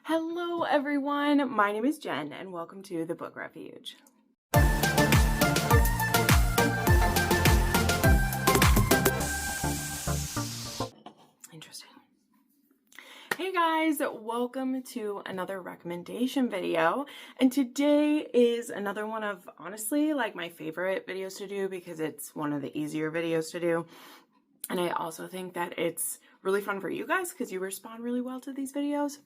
Hello everyone, my name is Jen and welcome to the Book Refuge. Interesting. Hey guys, welcome to another recommendation video, and today is another one of honestly like my favorite videos to do because it's one of the easier videos to do, and I also think that it's really fun for you guys because you respond really well to these videos.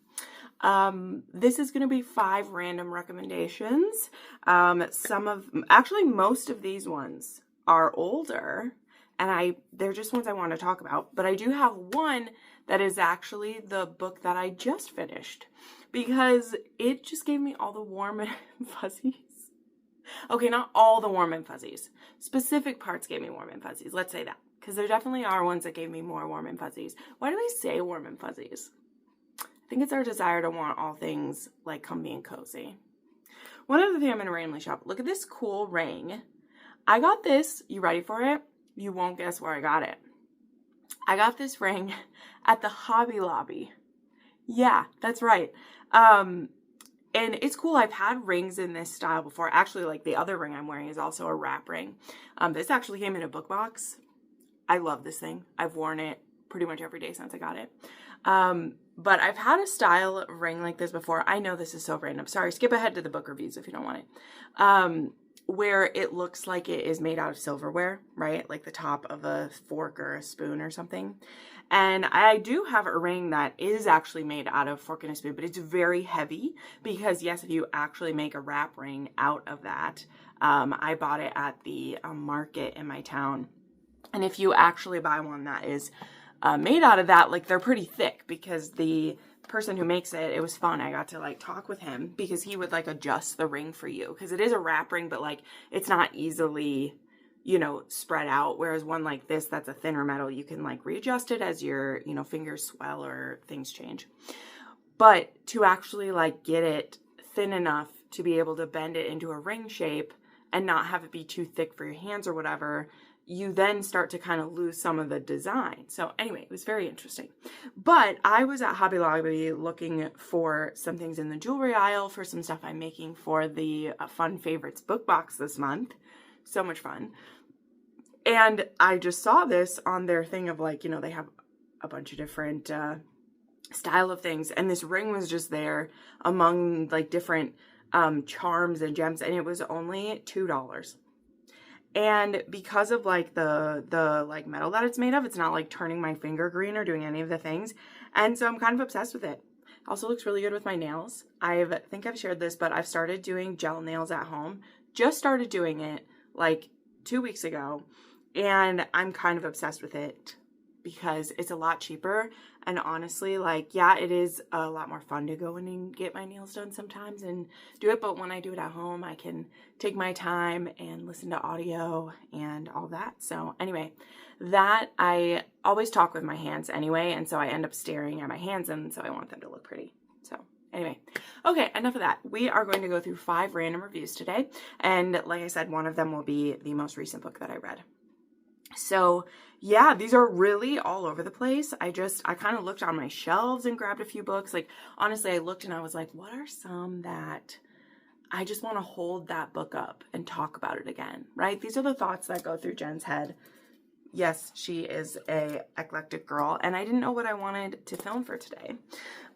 This is going to be 5 random recommendations. Most of these ones are older and they're just ones I want to talk about, but I do have one that is actually the book that I just finished because it just gave me all the warm and fuzzies. Okay, not all the warm and fuzzies. Specific parts gave me warm and fuzzies. Let's say that. Because there definitely are ones that gave me more warm and fuzzies. Why do I say warm and fuzzies? I think it's our desire to want all things like comfy and cozy. One other thing I'm going to randomly shop. Look at this cool ring. I got this. You ready for it? You won't guess where I got it. I got this ring at the Hobby Lobby. Yeah, that's right. And it's cool. I've had rings in this style before. Actually, like the other ring I'm wearing is also a wrap ring. This actually came in a book box. I love this thing. I've worn it pretty much every day since I got it. But I've had a style ring like this before. I know this is so random. Sorry, skip ahead to the book reviews if you don't want it. Where it looks like it is made out of silverware, right? Like the top of a fork or a spoon or something. And I do have a ring that is actually made out of fork and a spoon, but it's very heavy because yes, if you actually make a wrap ring out of that, I bought it at the market in my town. And if you actually buy one that is made out of that, like they're pretty thick because the person who makes it, it was fun. I got to like talk with him because he would like adjust the ring for you because it is a wrap ring, but like it's not easily, you know, spread out. Whereas one like this, that's a thinner metal, you can like readjust it as your, you know, fingers swell or things change. But to actually like get it thin enough to be able to bend it into a ring shape and not have it be too thick for your hands or whatever, you then start to kind of lose some of the design. So anyway, it was very interesting. But I was at Hobby Lobby looking for some things in the jewelry aisle for some stuff I'm making for the Fun Favorites book box this month. So much fun. And I just saw this on their thing of like, you know, they have a bunch of different style of things. And this ring was just there among like different charms and gems. And it was only $2. And because of like the like metal that it's made of, it's not like turning my finger green or doing any of the things. And so I'm kind of obsessed with it. Also looks really good with my nails. I think I've shared this, but I've started doing gel nails at home. Just started doing it like 2 weeks ago. And I'm kind of obsessed with it because it's a lot cheaper. And honestly, like, yeah, it is a lot more fun to go in and get my nails done sometimes and do it. But when I do it at home, I can take my time and listen to audio and all that. So anyway, that I always talk with my hands anyway. And so I end up staring at my hands, and so I want them to look pretty. So anyway, okay, enough of that. We are going to go through 5 random reviews today. And like I said, one of them will be the most recent book that I read. So yeah, these are really all over the place. I kind of looked on my shelves and grabbed a few books. Like, honestly, I looked and I was like, what are some that I just want to hold that book up and talk about it again, right? These are the thoughts that go through Jen's head. Yes, she is a eclectic girl, and I didn't know what I wanted to film for today.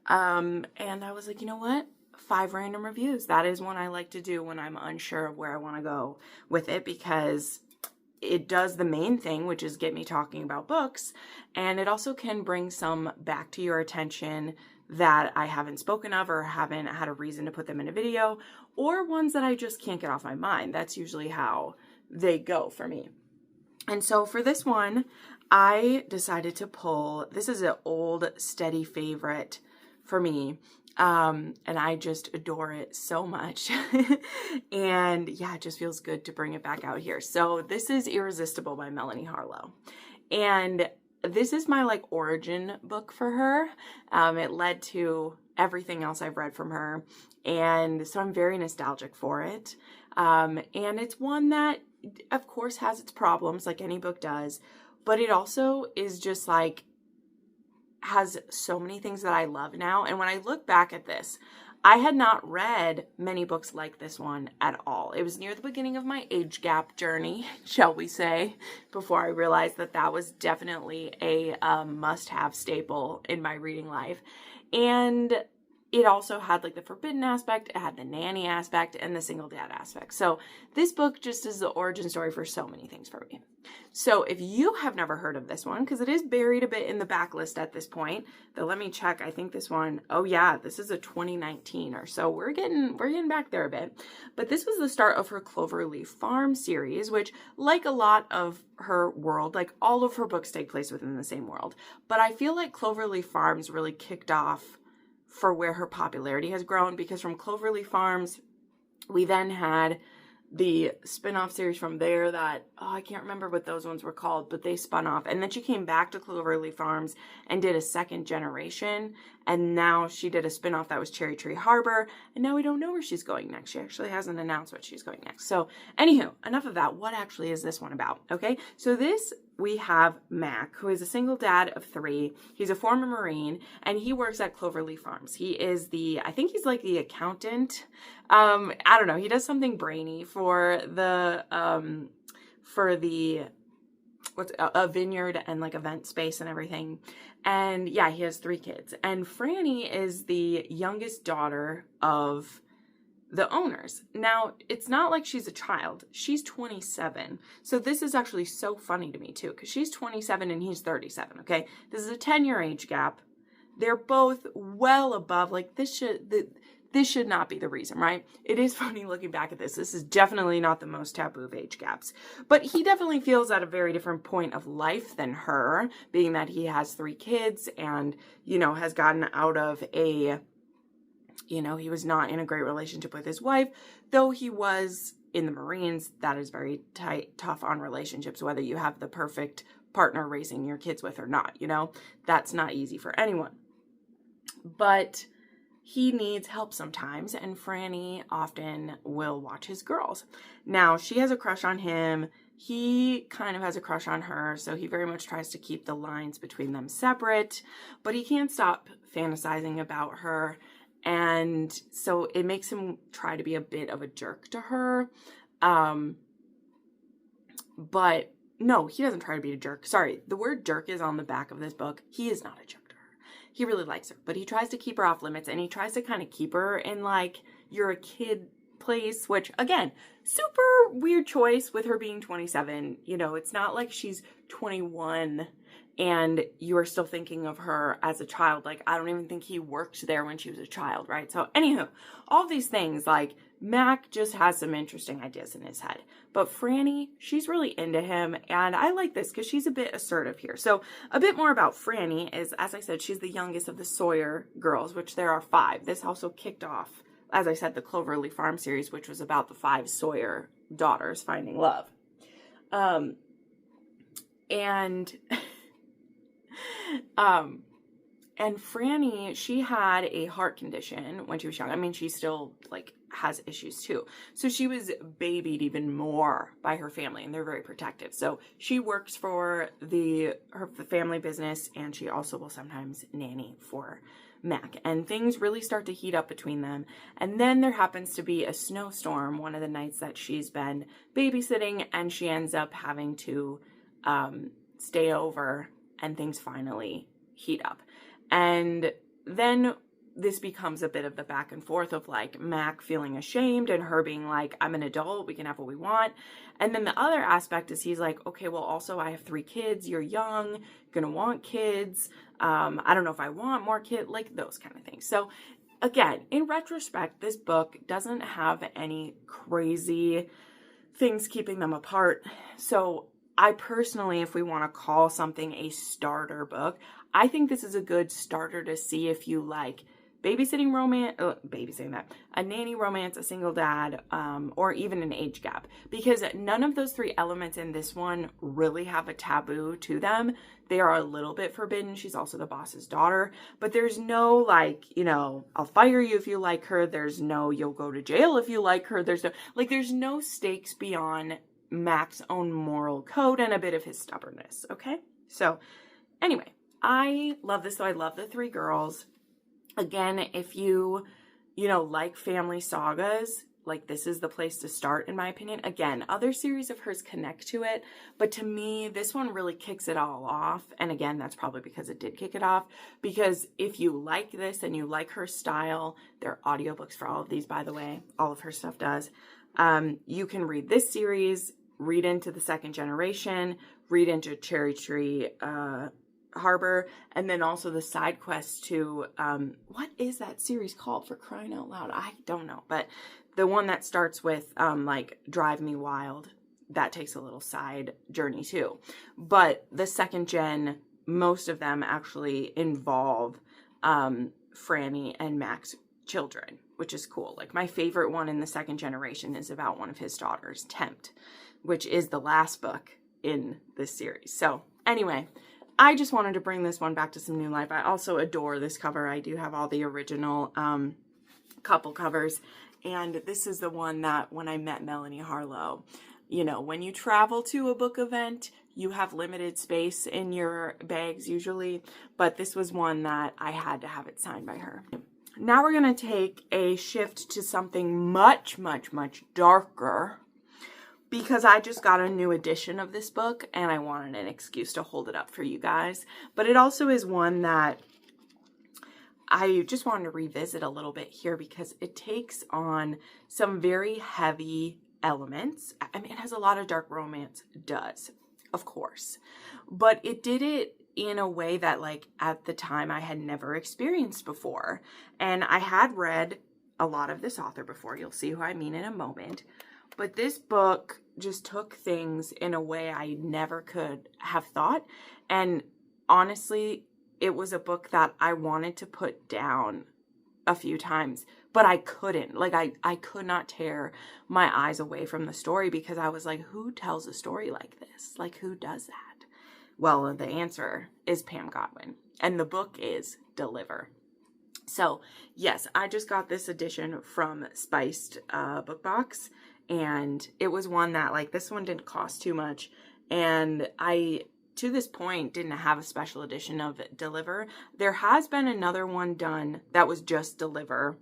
And I was like, you know what? 5 random reviews. That is one I like to do when I'm unsure of where I want to go with it, because it does the main thing, which is get me talking about books. And it also can bring some back to your attention that I haven't spoken of or haven't had a reason to put them in a video, or ones that I just can't get off my mind. That's usually how they go for me. And so for this one, I decided to pull, this is an old steady favorite for me. And I just adore it so much. And yeah, it just feels good to bring it back out here. So this is Irresistible by Melanie Harlow. And this is my like origin book for her. It led to everything else I've read from her. And so I'm very nostalgic for it. And it's one that of course has its problems like any book does, but it also is just like has so many things that I love now. And when I look back at this, I had not read many books like this one at all. It was near the beginning of my age gap journey, shall we say, before I realized that that was definitely a must-have staple in my reading life. And it also had like the forbidden aspect, it had the nanny aspect, and the single dad aspect. So this book just is the origin story for so many things for me. So if you have never heard of this one, because it is buried a bit in the backlist at this point, though let me check. I think this one, oh yeah, this is a 2019 or so. We're getting back there a bit. But this was the start of her Cloverleaf Farm series, which, like a lot of her world, like all of her books take place within the same world. But I feel like Cloverleaf Farms really kicked off for where her popularity has grown, because from Cloverleaf Farms, we then had the spin-off series from there that, I can't remember what those ones were called, but they spun off. And then she came back to Cloverleaf Farms and did a second generation. And now she did a spin-off that was Cherry Tree Harbor. And now we don't know where she's going next. She actually hasn't announced what she's going next. So anywho, enough of that. What actually is this one about? Okay, so this, we have Mac, who is a single dad of 3. He's a former Marine, and he works at Cloverleaf Farms. He is I think he's like the accountant. I don't know. He does something brainy for a vineyard and like event space and everything. And yeah, he has 3 kids. And Franny is the youngest daughter of the owners. Now, it's not like she's a child. She's 27. So this is actually so funny to me too, because she's 27 and he's 37, okay? This is a 10-year age gap. They're both well above, like this should not be the reason, right? It is funny looking back at this. This is definitely not the most taboo of age gaps. But he definitely feels at a very different point of life than her, being that he has 3 kids and, has gotten out of he was not in a great relationship with his wife, though he was in the Marines. That is very tough on relationships, whether you have the perfect partner raising your kids with or not, That's not easy for anyone. But he needs help sometimes, and Franny often will watch his girls. Now, she has a crush on him. He kind of has a crush on her, so he very much tries to keep the lines between them separate, but he can't stop fantasizing about her, and so it makes him try to be a bit of a jerk to her. But no, he doesn't try to be a jerk. Sorry, the word jerk is on the back of this book. He is not a jerk. He really likes her, but he tries to keep her off limits, and he tries to kind of keep her in like, you're a kid place, which again, super weird choice with her being 27. It's not like she's 21 and you are still thinking of her as a child. Like, I don't even think he worked there when she was a child, right? So anywho, all these things, like Mac just has some interesting ideas in his head. But Franny, she's really into him, and I like this because she's a bit assertive here. So a bit more about Franny is, as I said, she's the youngest of the Sawyer girls, which there are 5. This also kicked off, as I said, the Cloverleaf Farm series, which was about the 5 Sawyer daughters finding love. And Franny, she had a heart condition when she was young. I mean, she still has issues too. So she was babied even more by her family, and they're very protective. So she works for her family business, and she also will sometimes nanny for Mac. And things really start to heat up between them. And then there happens to be a snowstorm one of the nights that she's been babysitting, and she ends up having to stay over, and things finally heat up. And then this becomes a bit of the back and forth of Mac feeling ashamed and her being like, I'm an adult, we can have what we want. And then the other aspect is he's like, okay, well, also I have 3 kids, you're young, you're gonna want kids. I don't know if I want more kids, those kind of things. So again, in retrospect, this book doesn't have any crazy things keeping them apart. So I personally, if we want to call something a starter book, I think this is a good starter to see if you like babysitting romance, a nanny romance, a single dad, or even an age gap. Because none of those 3 elements in this one really have a taboo to them. They are a little bit forbidden. She's also the boss's daughter. But there's no I'll fire you if you like her. There's no, you'll go to jail if you like her. There's no stakes beyond Mac's own moral code and a bit of his stubbornness, okay? So anyway, I love this. So I love the three girls. Again, if you like family sagas, like this is the place to start, in my opinion. Again, other series of hers connect to it, but to me, this one really kicks it all off. And again, that's probably because it did kick it off, because if you like this and you like her style, there are audiobooks for all of these, by the way, all of her stuff does. You can read this series, read into the second generation, read into Cherry Tree, Harbor, and then also the side quest to, what is that series called, for crying out loud? I don't know, but the one that starts with, like, Drive Me Wild, that takes a little side journey too. But the second gen, most of them actually involve, Franny and Mac's children, which is cool. Like, my favorite one in the second generation is about one of his daughters, Tempt, which is the last book in this series. So anyway, I just wanted to bring this one back to some new life. I also adore this cover. I do have all the original couple covers. And this is the one that when I met Melanie Harlow, when you travel to a book event, you have limited space in your bags usually. But this was one that I had to have it signed by her. Now we're going to take a shift to something much, much, much darker, because I just got a new edition of this book and I wanted an excuse to hold it up for you guys. But it also is one that I just wanted to revisit a little bit here because it takes on some very heavy elements. I mean, it has a lot of dark romance, it does, of course. But it did it in a way that, like, at the time I had never experienced before. And I had read a lot of this author before. You'll see who I mean in a moment. But this book just took things in a way I never could have thought. And honestly, it was a book that I wanted to put down a few times, but I couldn't. Like, I could not tear my eyes away from the story because I was like, who tells a story like this? Like, who does that? Well, the answer is Pam Godwin, and the book is Deliver. So, yes, I just got this edition from Spiced Book Box. And it was one that, like, this one didn't cost too much. And I, to this point, didn't have a special edition of Deliver. There has been another one done that was just Deliver.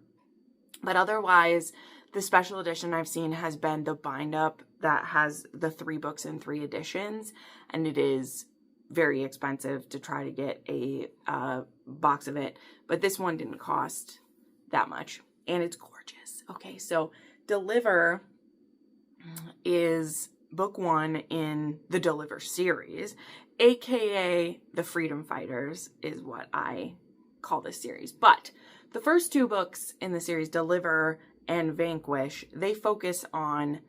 But otherwise, the special edition I've seen has been the bind up that has the 3 books in 3 editions. And it is very expensive to try to get a box of it. But this one didn't cost that much. And it's gorgeous. Okay, so Deliver is book 1 in the Deliver series, aka the Freedom Fighters is what I call this series. But the first 2 books in the series, Deliver and Vanquish, they focus on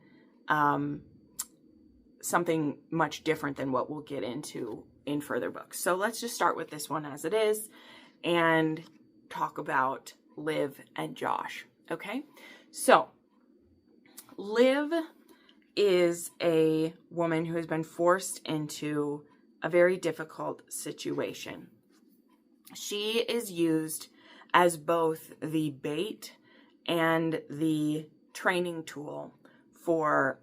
something much different than what we'll get into in further books. So let's just start with this one as it is and talk about Liv and Josh. Okay, so Liv is a woman who has been forced into a very difficult situation. She is used as both the bait and the training tool for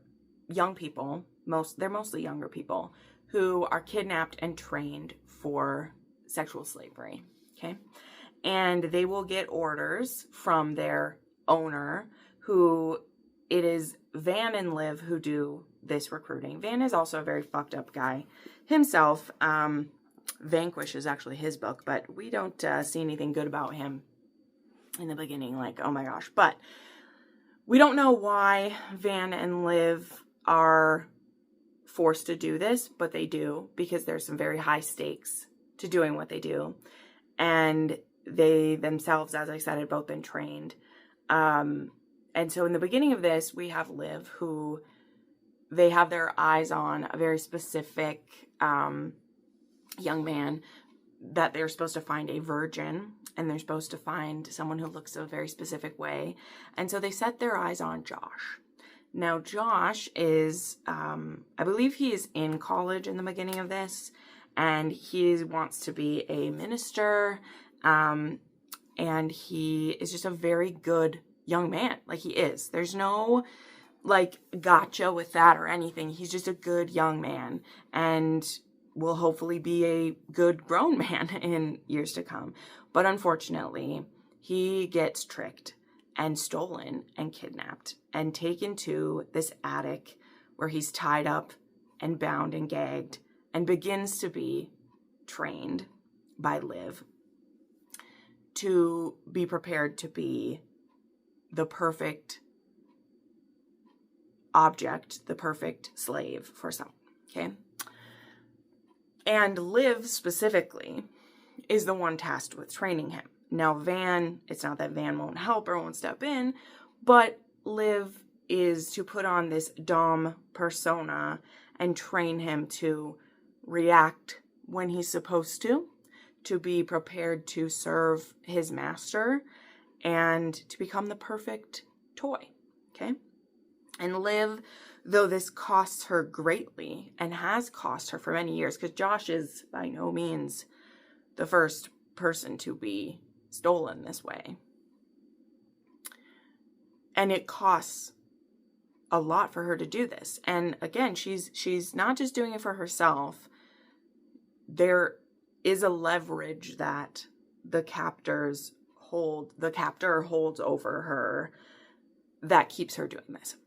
young people. They're mostly younger people who are kidnapped and trained for sexual slavery. Okay, and they will get orders from their owner, who it is Van and Liv who do this recruiting. Van is also a very fucked up guy himself. Vanquish is actually his book, but we don't see anything good about him in the beginning. Like, oh my gosh. But we don't know why Van and Liv are forced to do this, but they do, because there's some very high stakes to doing what they do. And they themselves, as I said, had both been trained. And so in the beginning of this, we have Liv, who they have their eyes on a very specific young man that they're supposed to find a virgin, and they're supposed to find someone who looks a very specific way. And so they set their eyes on Josh. Now, Josh is, I believe he is in college in the beginning of this, and he wants to be a minister, and he is just a very good young man. Like, he is. There's no, like, gotcha with that or anything. He's just a good young man. And will hopefully be a good grown man in years to come. But unfortunately, he gets tricked and stolen and kidnapped and taken to this attic where he's tied up and bound and gagged and begins to be trained by Liv to be prepared to be the perfect object, the perfect slave for someone, okay? And Liv specifically is the one tasked with training him. Now Van, it's not that Van won't help or won't step in, but Liv is to put on this Dom persona and train him to react when he's supposed to be prepared to serve his master, and to become the perfect toy, okay? And Liv, though this costs her greatly, and has cost her for many years, because Josh is by no means the first person to be stolen this way. And it costs a lot for her to do this. And again, she's not just doing it for herself. There is a leverage that the captor holds over her that keeps her doing this.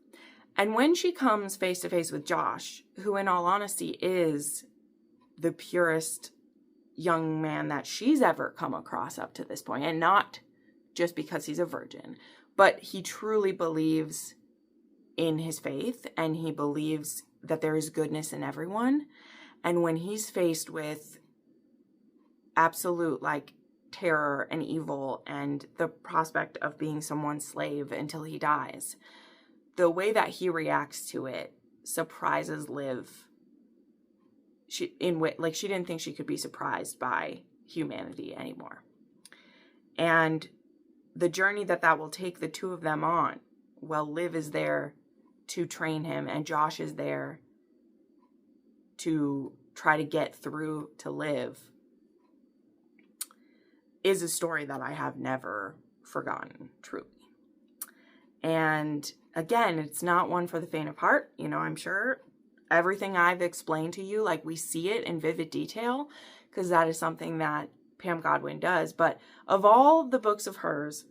And when she comes face to face with Josh, who in all honesty is the purest young man that she's ever come across up to this point, and not just because he's a virgin, but he truly believes in his faith, and he believes that there is goodness in everyone. And when he's faced with absolute terror and evil and the prospect of being someone's slave until he dies, the way that he reacts to it surprises Liv. She didn't think she could be surprised by humanity anymore. And the journey that will take the two of them on, well, Liv is there to train him, and Josh is there to try to get through to Liv, is a story that I have never forgotten, truly. And again, it's not one for the faint of heart. I'm sure everything I've explained to you, we see it in vivid detail, because that is something that Pam Godwin does. But of all the books of hers,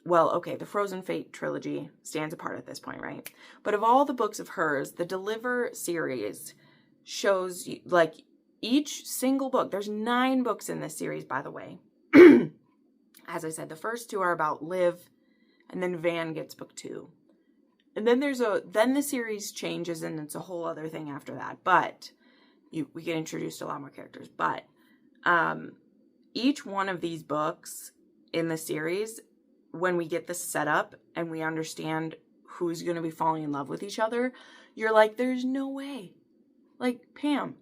well, okay, the Frozen Fate trilogy stands apart at this point, right? But of all the books of hers, the Deliver series shows you, each single book, there's 9 books in this series, by the way. As I said, the first 2 are about Liv, and then Van gets book 2. And then then the series changes, and it's a whole other thing after that. But we get introduced to a lot more characters. But each one of these books in the series, when we get the setup and we understand who's going to be falling in love with each other, you're like, there's no way. Pam,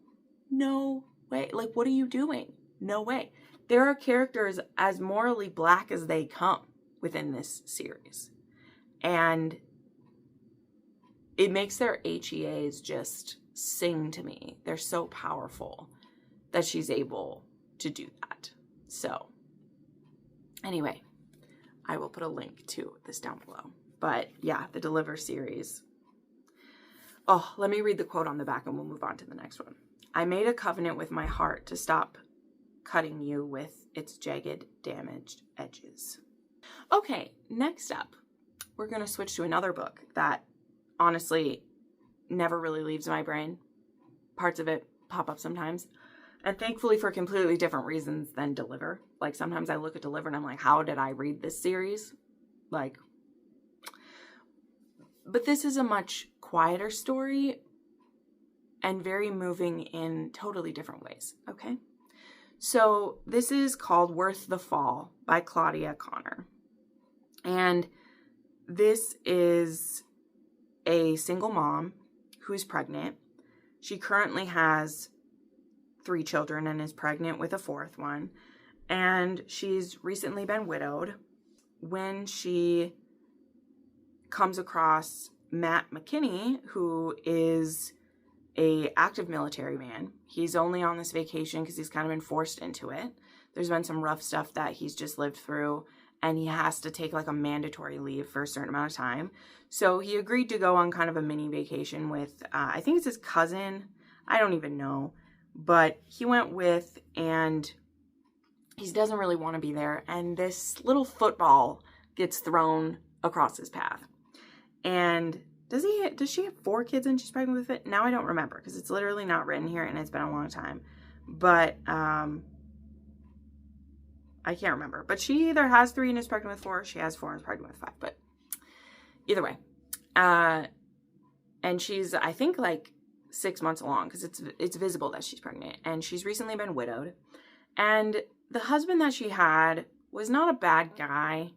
no way. What are you doing? No way. There are characters as morally black as they come within this series. And it makes their HEAs just sing to me. They're so powerful that she's able to do that. So, anyway, I will put a link to this down below. But yeah, the Deliver series. Oh, let me read the quote on the back and we'll move on to the next one. I made a covenant with my heart to stop cutting you with its jagged, damaged edges. Okay, next up, we're going to switch to another book that honestly never really leaves my brain. Parts of it pop up sometimes. And thankfully for completely different reasons than Deliver. Sometimes I look at Deliver and I'm like, how did I read this series? But this is a much quieter story and very moving in totally different ways, okay? So this is called Worth the Fall by Claudia Connor. And this is a single mom who's pregnant. She currently has 3 children and is pregnant with a 4th one. And she's recently been widowed. When she comes across Matt McKinney, who is a active military man. He's only on this vacation because he's kind of been forced into it. There's been some rough stuff that he's just lived through, and he has to take a mandatory leave for a certain amount of time. So he agreed to go on kind of a mini vacation with, I think it's his cousin. I don't even know. but he went with, and he doesn't really want to be there. And this little football gets thrown across his path. And does she have 4 kids and she's pregnant with it? Now I don't remember because it's literally not written here and it's been a long time. But I can't remember. But she either has 3 and is pregnant with 4, or she has 4 and is pregnant with 5. But either way. And she's, I think, like 6 months along because it's visible that she's pregnant. And she's recently been widowed. And the husband that she had was not a bad guy,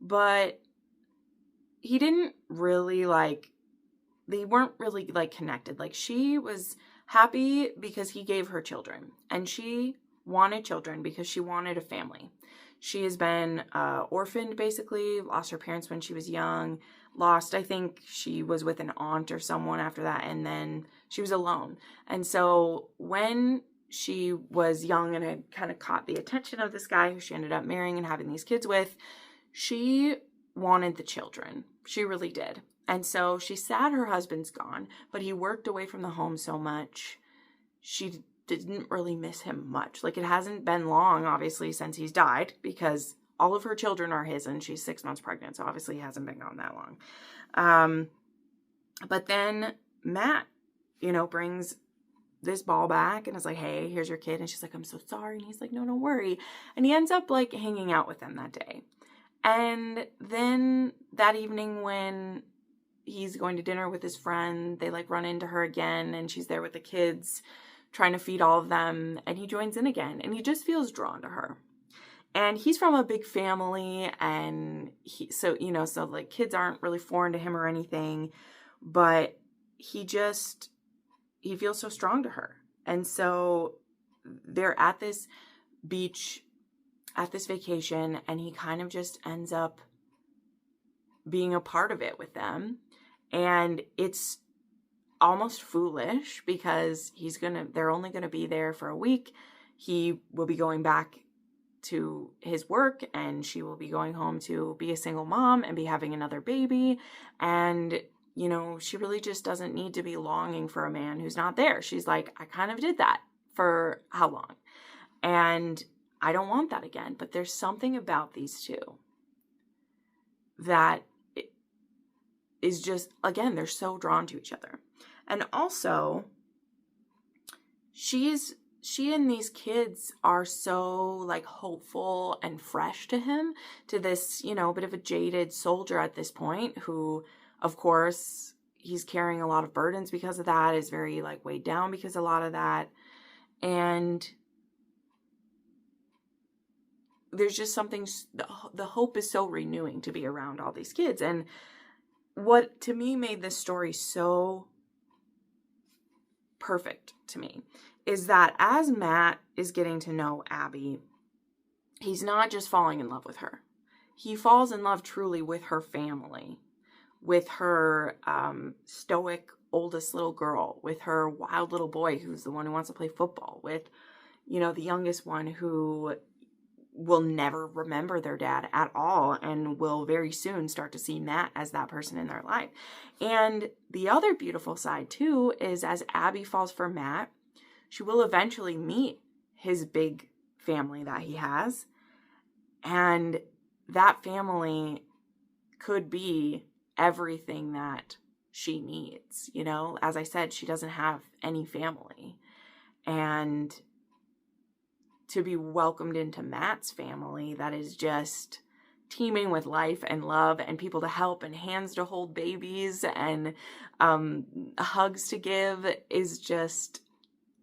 but he didn't really they weren't really connected. Like, she was happy because he gave her children, and she wanted children because she wanted a family. She has been orphaned, basically, lost her parents when she was young, I think she was with an aunt or someone after that, and then she was alone. And so when she was young and had kind of caught the attention of this guy who she ended up marrying and having these kids with, she wanted the children. She really did. And so she's sad her husband's gone, but he worked away from the home so much, she didn't really miss him much. Like, it hasn't been long, obviously, since he's died, because all of her children are his, and she's 6 months pregnant, so obviously he hasn't been gone that long. But then Matt, brings this ball back and is like, hey, here's your kid. And she's like, I'm so sorry. And he's like, no, don't worry. And he ends up hanging out with them that day. And then that evening when he's going to dinner with his friend, they run into her again, and she's there with the kids trying to feed all of them, and he joins in again, and he just feels drawn to her. And he's from a big family, and kids aren't really foreign to him or anything, but he feels so strong to her. And so they're at this beach, at this vacation, and he kind of just ends up being a part of it with them. And it's almost foolish because they're only going to be there for a week. He will be going back to his work, and she will be going home to be a single mom and be having another baby. And, she really just doesn't need to be longing for a man who's not there. She's like, I kind of did that for how long? And I don't want that again. But there's something about these two that is just, again, they're so drawn to each other. And also, she and these kids are so hopeful and fresh to him, to this, bit of a jaded soldier at this point who, of course, he's carrying a lot of burdens because of that, is very weighed down because of a lot of that. And there's just something, the hope is so renewing to be around all these kids. And what to me made this story so perfect to me is that as Matt is getting to know Abby, he's not just falling in love with her. He falls in love truly with her family, with her stoic oldest little girl, with her wild little boy who's the one who wants to play football, with, the youngest one who will never remember their dad at all and will very soon start to see Matt as that person in their life. And the other beautiful side too is as Abby falls for Matt, she will eventually meet his big family that he has. And that family could be everything that she needs. As I said, she doesn't have any family. And to be welcomed into Matt's family that is just teeming with life and love and people to help and hands to hold babies and hugs to give is just,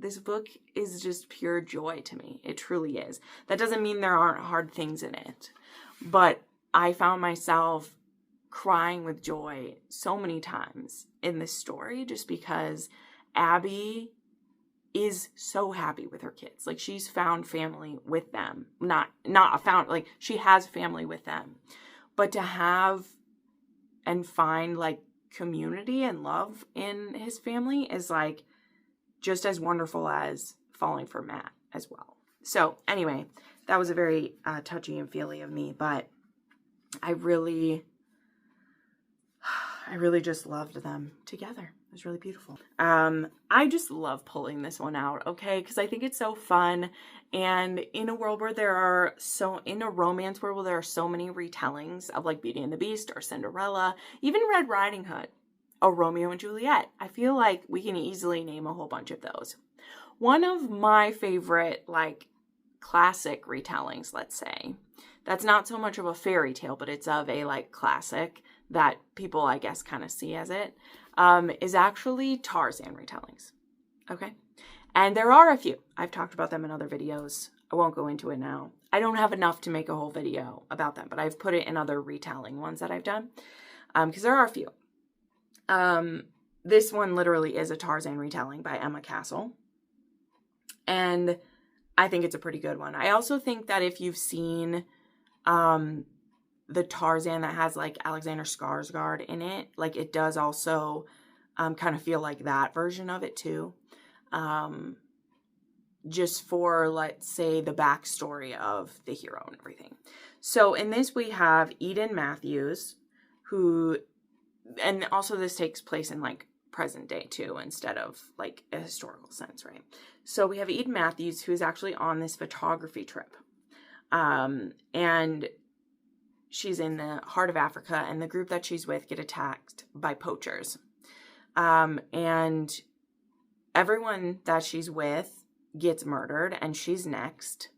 this book is just pure joy to me. It truly is. That doesn't mean there aren't hard things in it, but I found myself crying with joy so many times in this story just because Abby is so happy with her kids. She's found family with them. She has family with them. But to have and find community and love in his family is just as wonderful as falling for Matt as well. So anyway, that was a very touchy and feely of me, but I really I really just loved them together. It was really beautiful. I just love pulling this one out, okay? Because I think it's so fun. And in a world where in a romance world where there are so many retellings of like Beauty and the Beast or Cinderella, even Red Riding Hood, or Romeo and Juliet, I feel like we can easily name a whole bunch of those. One of my favorite, like, classic retellings, let's say, that's not so much of a fairy tale, but it's of a, like, classic that people, I guess, kind of see as it, is actually Tarzan retellings, okay? And there are a few. I've talked about them in other videos. I won't go into it now. I don't have enough to make a whole video about them, but I've put it in other retelling ones that I've done, because there are a few. This one literally is a Tarzan retelling by Emma Castle, and I think it's a pretty good one. I also think that if you've seen the Tarzan that has like Alexander Skarsgård in it, like it does also kind of feel like that version of it too. Just for, let's say, the backstory of the hero and everything. So in this we have Eden Matthews, who, and also this takes place in like present day too, instead of like a historical sense, right? So we have Eden Matthews, who's actually on this photography trip. And she's in the heart of Africa, and the group that she's with get attacked by poachers. And everyone that she's with gets murdered, and she's next,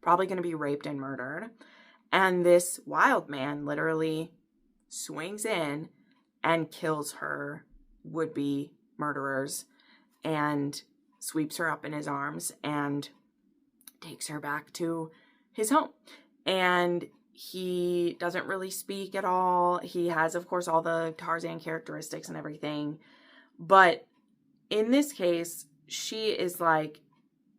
probably going to be raped and murdered. And this wild man literally swings in and kills her would-be murderers and sweeps her up in his arms and takes her back to his home. And he doesn't really speak at all. He has, of course, all the Tarzan characteristics and everything. But in this case, she is like,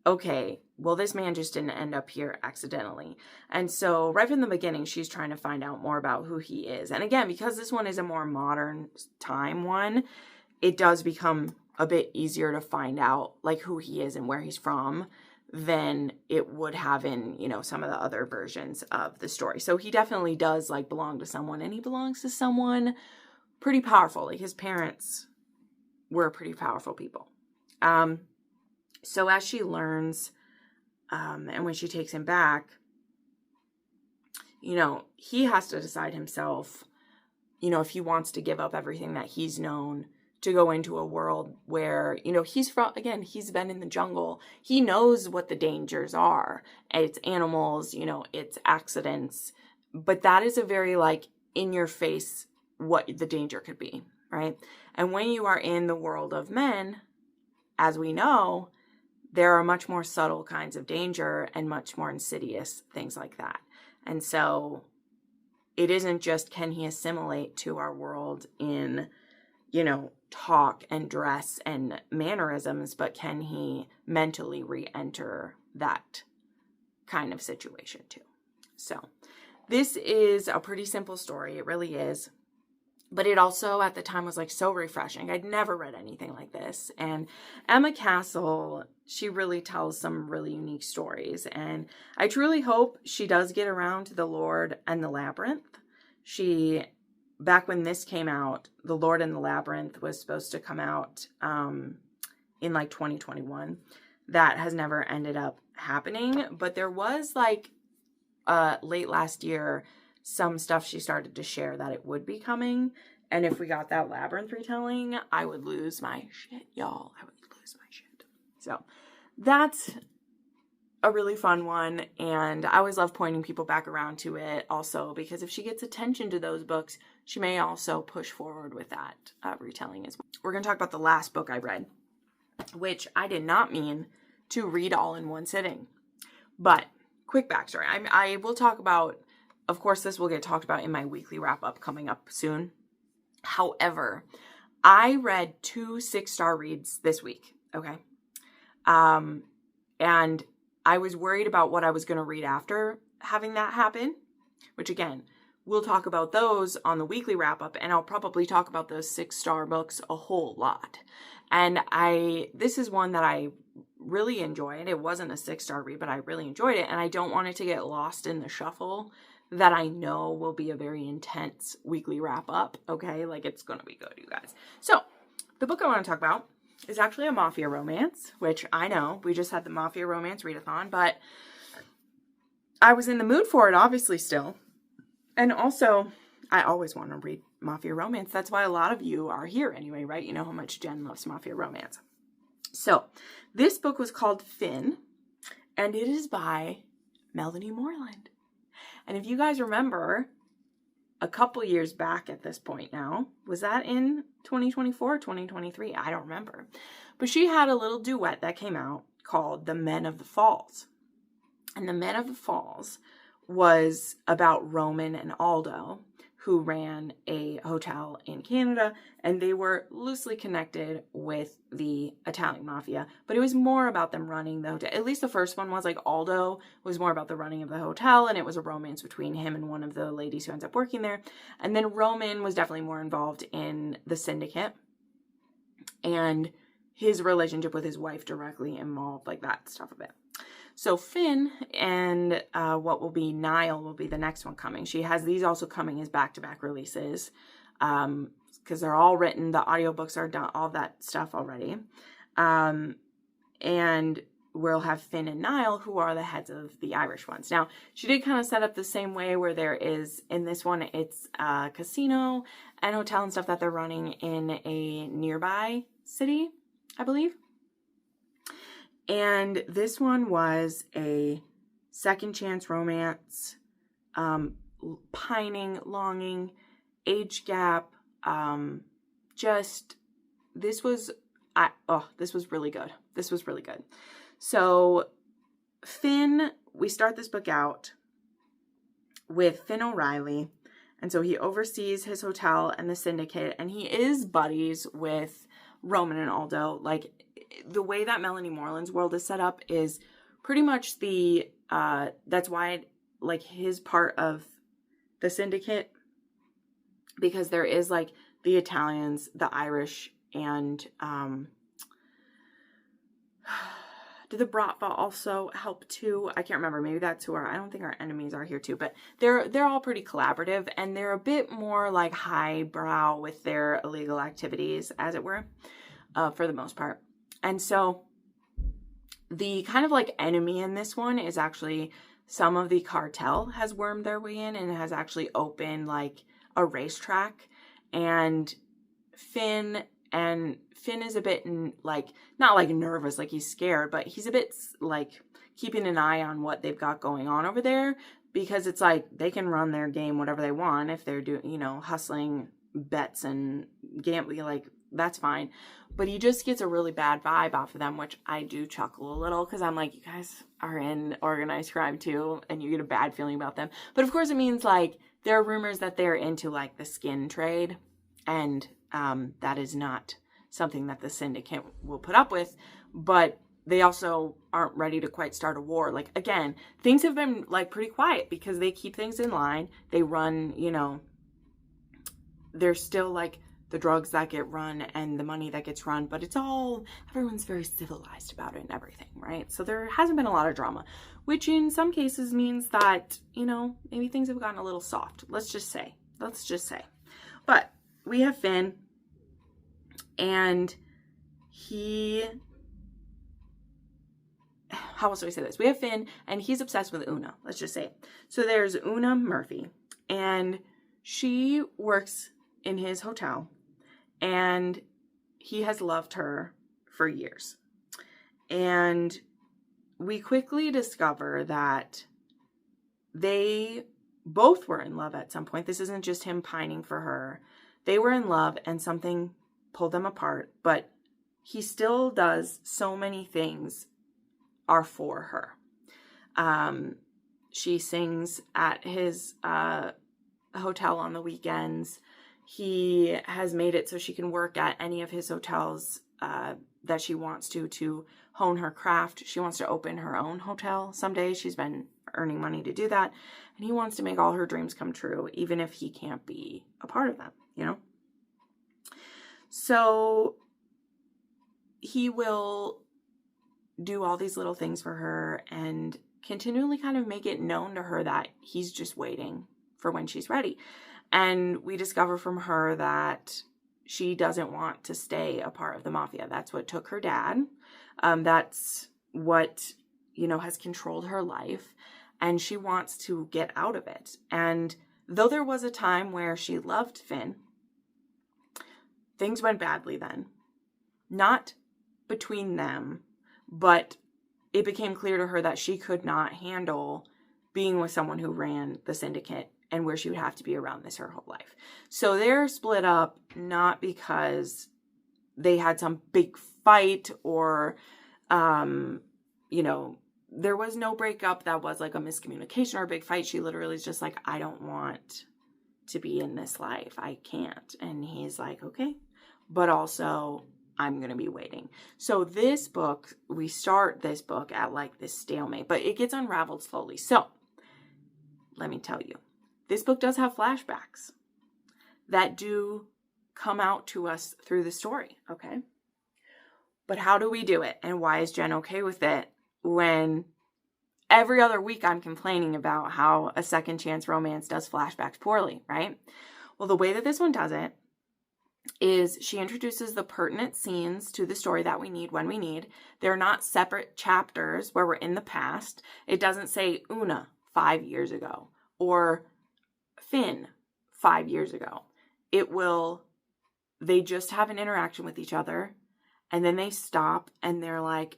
okay, well, this man just didn't end up here accidentally. And so right from the beginning, she's trying to find out more about who he is. And again, because this one is a more modern time one, it does become a bit easier to find out like who he is and where he's from than it would have in, you know, some of the other versions of the story. So he definitely does like belong to someone, and he belongs to someone pretty powerful. Like his parents were pretty powerful people. So as she learns, and when she takes him back, you know, he has to decide himself, you know, if he wants to give up everything that he's known to go into a world where, you know, he's been in the jungle. He knows what the dangers are. It's animals, you know, it's accidents. But that is a very, like, in your face what the danger could be, right? And when you are in the world of men, as we know, there are much more subtle kinds of danger and much more insidious things like that. And so it isn't just, can he assimilate to our world in, you know, talk and dress and mannerisms, but can he mentally re-enter that kind of situation too? So this is a pretty simple story. It really is. But it also, at the time, was like so refreshing. I'd never read anything like this. And Emma Castle, she really tells some really unique stories. And I truly hope she does get around to The Lord and the Labyrinth. Back when this came out, The Lord and the Labyrinth was supposed to come out in like 2021. That has never ended up happening. But there was like late last year, some stuff she started to share that it would be coming. And if we got that Labyrinth retelling, I would lose my shit, y'all. I would lose my shit. So that's a really fun one. And I always love pointing people back around to it also, because if she gets attention to those books, she may also push forward with that retelling as well. We're going to talk about the last book I read, which I did not mean to read all in one sitting. But quick backstory. I will talk about, of course, this will get talked about in my weekly wrap-up coming up soon. However, I read 2 6-star reads this week, okay? And I was worried about what I was going to read after having that happen, which again, we'll talk about those on the weekly wrap-up, and I'll probably talk about those 6-star books a whole lot. And this is one that I really enjoyed. It wasn't a 6-star read, but I really enjoyed it, and I don't want it to get lost in the shuffle that I know will be a very intense weekly wrap up. Okay, like it's gonna be good, you guys. So the book I want to talk about is actually a Mafia romance, which I know we just had the Mafia Romance readathon, but I was in the mood for it, obviously, still. And also, I always want to read Mafia Romance. That's why a lot of you are here anyway, right? You know how much Jenn loves Mafia Romance. So, this book was called Finn, and it is by Melanie Moreland. And if you guys remember, a couple years back at this point now, was that in 2024 or 2023? I don't remember. But she had a little duet that came out called The Men of the Falls. And The Men of the Falls was about Roman and Aldo, who ran a hotel in Canada, and they were loosely connected with the Italian mafia, but it was more about them running the hotel. At least the first one was, like, Aldo was more about the running of the hotel, and it was a romance between him and one of the ladies who ends up working there. And then Roman was definitely more involved in the syndicate, and his relationship with his wife directly involved, like, that stuff a bit. So Finn and what will be Niall will be the next one coming. She has these also coming as back-to-back releases because they're all written. The audiobooks are done, all that stuff already. And we'll have Finn and Niall, who are the heads of the Irish ones. Now, she did kind of set up the same way where there is, in this one, it's a casino and hotel and stuff that they're running in a nearby city, I believe. And this one was a second chance romance, pining, longing, age gap. This was really good. This was really good. So Finn, we start this book out with Finn O'Reilly. And so he oversees his hotel and the syndicate, and he is buddies with Roman and Aldo. Like, the way that Melanie Moreland's world is set up is pretty much that's why, like, his part of the syndicate, because there is, like, the Italians, the Irish, and did the Bratva also help too? I can't remember. Maybe that's who I don't think our enemies are here too, but they're all pretty collaborative, and they're a bit more, like, highbrow with their illegal activities, as it were, for the most part. And so the kind of, like, enemy in this one is actually some of the cartel has wormed their way in and has actually opened, like, a racetrack. And Finn is a bit, like, not, like, nervous, like he's scared, but he's a bit, like, keeping an eye on what they've got going on over there, because it's like they can run their game whatever they want if they're doing, you know, hustling bets and gambling, like, that's fine. But he just gets a really bad vibe off of them, which I do chuckle a little, because I'm like, you guys are in organized crime too, and you get a bad feeling about them. But of course it means, like, there are rumors that they're into, like, the skin trade, and that is not something that the syndicate will put up with. But they also aren't ready to quite start a war. Like, again, things have been, like, pretty quiet because they keep things in line. They run, you know, there's still, like, the drugs that get run and the money that gets run, but it's all, everyone's very civilized about it and everything, right? So there hasn't been a lot of drama, which in some cases means that, you know, maybe things have gotten a little soft. Let's just say. But we have Finn, and how else do I say this? We have Finn, and he's obsessed with Una. Let's just say it. So there's Una Murphy, and she works in his hotel, and he has loved her for years. And we quickly discover that they both were in love at some point. This isn't just him pining for her. They were in love, and something pulled them apart, but he still does so many things are for her. She sings at his hotel on the weekends. He has made it so she can work at any of his hotels that she wants to hone her craft. She wants to open her own hotel someday. She's been earning money to do that. And he wants to make all her dreams come true, even if he can't be a part of them, you know? So he will do all these little things for her, and continually kind of make it known to her that he's just waiting for when she's ready. And we discover from her that she doesn't want to stay a part of the mafia. That's what took her dad. That's what, has controlled her life. And she wants to get out of it. And though there was a time where she loved Finn, things went badly then. Not between them, but it became clear to her that she could not handle being with someone who ran the syndicate and where she would have to be around this her whole life. So they're split up not because they had some big fight or, there was no breakup that was like a miscommunication or a big fight. She literally is just like, I don't want to be in this life. I can't. And he's like, okay. But also, I'm going to be waiting. So this book, we start this book at like this stalemate, but it gets unraveled slowly. So let me tell you, this book does have flashbacks that do come out to us through the story. Okay. But how do we do it? And why is Jenn okay with it when every other week I'm complaining about how a second chance romance does flashbacks poorly, right? Well, the way that this one does it is she introduces the pertinent scenes to the story that we need when we need. They're not separate chapters where we're in the past. It doesn't say Una 5 years ago or Finn 5 years ago. They just have an interaction with each other and then they stop and they're like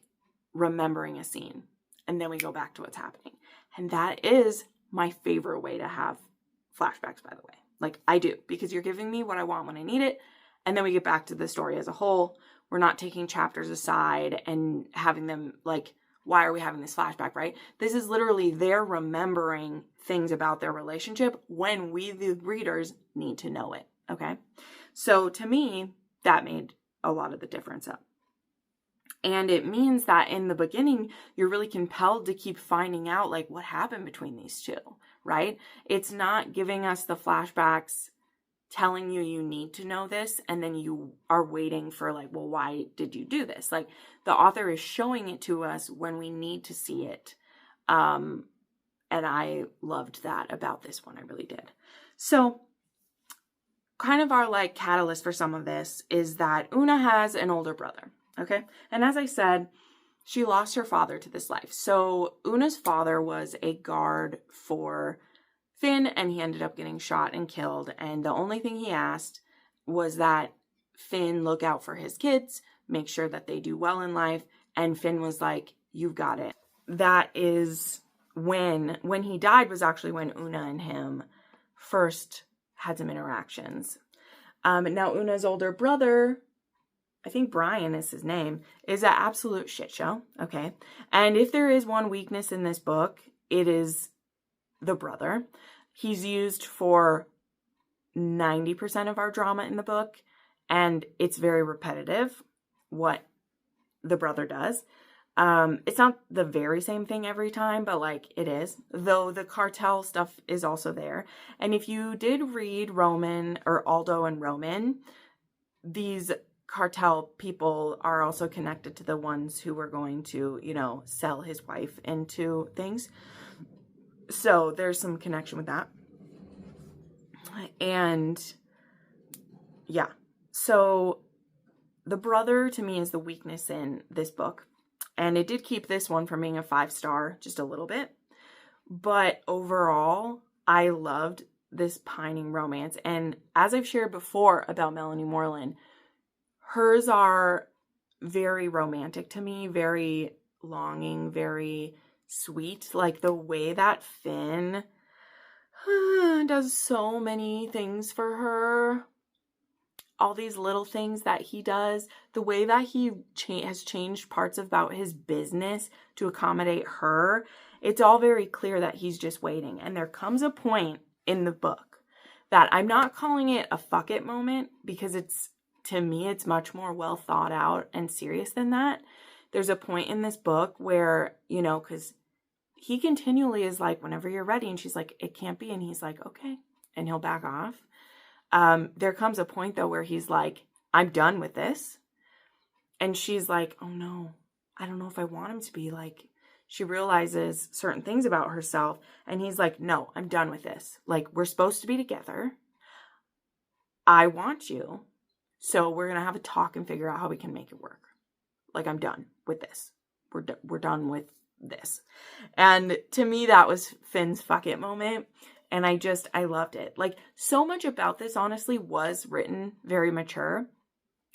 remembering a scene. And then we go back to what's happening. And that is my favorite way to have flashbacks, by the way. Like, I do, because you're giving me what I want when I need it. And then we get back to the story as a whole. We're not taking chapters aside and having them like, why are we having this flashback, right? This is literally they're remembering things about their relationship when we, the readers, need to know it, okay? So to me, that made a lot of the difference up. And it means that in the beginning, you're really compelled to keep finding out like what happened between these two, right? It's not giving us the flashbacks telling you need to know this, and then you are waiting for like, well, why did you do this? Like the author is showing it to us when we need to see it. And I loved that about this one. I really did. So kind of our like catalyst for some of this is that Una has an older brother. Okay. And as I said, she lost her father to this life. So Una's father was a guard for Finn and he ended up getting shot and killed. And the only thing he asked was that Finn look out for his kids, make sure that they do well in life. And Finn was like, you've got it. That is when he died was actually when Una and him first had some interactions. Now Una's older brother, I think Brian is his name, is an absolute shit show, okay? And if there is one weakness in this book, it is the brother. He's used for 90% of our drama in the book, and it's very repetitive what the brother does. It's not the very same thing every time, but like it is, though the cartel stuff is also there. And if you did read Roman or Aldo and Roman, these cartel people are also connected to the ones who were going to, sell his wife into things. So there's some connection with that. And yeah, so the brother to me is the weakness in this book. And it did keep this one from being a 5-star just a little bit. But overall, I loved this pining romance. And as I've shared before about Melanie Moreland, hers are very romantic to me, very longing, very sweet. Like the way that Finn does so many things for her. All these little things that he does, the way that he has changed parts about his business to accommodate her, it's all very clear that he's just waiting. And there comes a point in the book that I'm not calling it a fuck it moment because to me, it's much more well thought out and serious than that. There's a point in this book where, because he continually is like, whenever you're ready, and she's like, it can't be. And he's like, okay. And he'll back off. There comes a point though where he's like, I'm done with this. And she's like, oh no, I don't know if I want him to be like, she realizes certain things about herself, and he's like, no, I'm done with this. Like, we're supposed to be together. I want you. So we're going to have a talk and figure out how we can make it work. Like, I'm done with this. We're done with this. And to me, that was Finn's fuck it moment. And I loved it. Like, so much about this, honestly, was written very mature,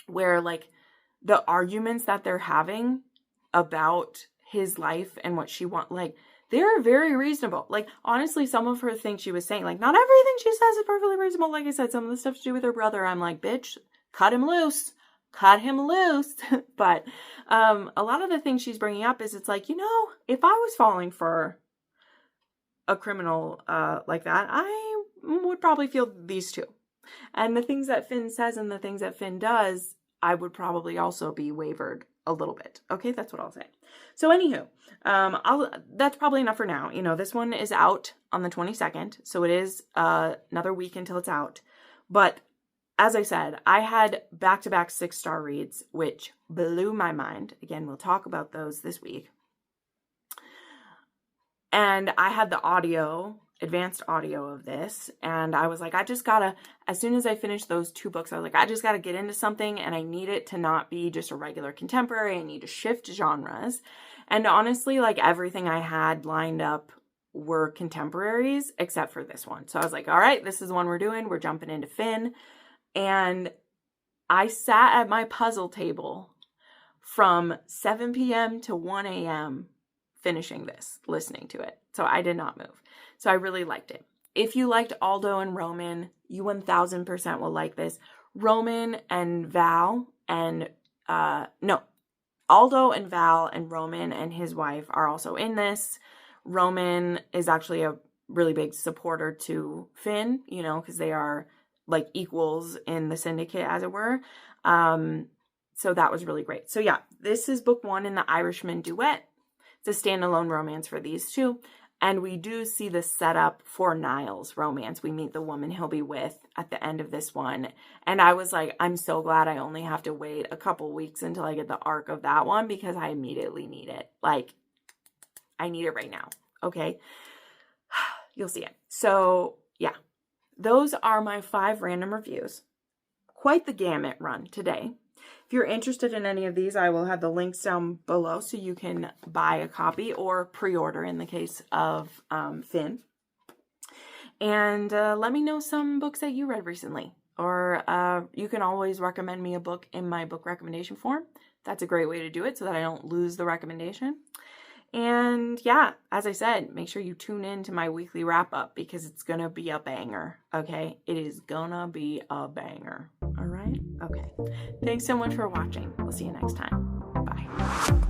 where, like, the arguments that they're having about his life and what she wants, like, they're very reasonable. Like, honestly, some of her things she was saying, like, not everything she says is perfectly reasonable. Like I said, some of the stuff to do with her brother, I'm like, bitch, cut him loose. Cut him loose. But a lot of the things she's bringing up is, it's like, you know, if I was falling for a criminal like that, I would probably feel these two. And the things that Finn says and the things that Finn does, I would probably also be wavered a little bit. Okay, that's what I'll say. So anywho, that's probably enough for now. You know, this one is out on the 22nd, so it is another week until it's out. But as I said, I had back-to-back 6-star reads, which blew my mind. Again, we'll talk about those this week. And I had the advanced audio of this, and I was like, I just gotta, as soon as I finished those 2 books, I was like, I just gotta get into something, and I need it to not be just a regular contemporary. I need to shift genres. And honestly, like, everything I had lined up were contemporaries, except for this one. So I was like, all right, this is the one we're doing. We're jumping into Finn. And I sat at my puzzle table from 7 p.m. to 1 a.m. finishing this, listening to it. So I did not move. So I really liked it. If you liked Aldo and Roman, you 1000% will like this. Roman and Val and, Aldo and Val and Roman and his wife are also in this. Roman is actually a really big supporter to Finn, you know, because they are like equals in the syndicate, as it were. So that was really great. So yeah, this is book 1 in the Irishman duet. It's a standalone romance for these two. And we do see the setup for Niall's romance. We meet the woman he'll be with at the end of this one. And I was like, I'm so glad I only have to wait a couple weeks until I get the arc of that one, because I immediately need it. Like, I need it right now. Okay. You'll see it. So yeah, those are my 5 random reviews. Quite the gamut run today. If you're interested in any of these, I will have the links down below so you can buy a copy or pre-order in the case of Finn. And let me know some books that you read recently. Or you can always recommend me a book in my book recommendation form. That's a great way to do it so that I don't lose the recommendation. And yeah, as I said, make sure you tune in to my weekly wrap up, because it's going to be a banger. Okay. It is going to be a banger. All right. Okay. Thanks so much for watching. We'll see you next time. Bye.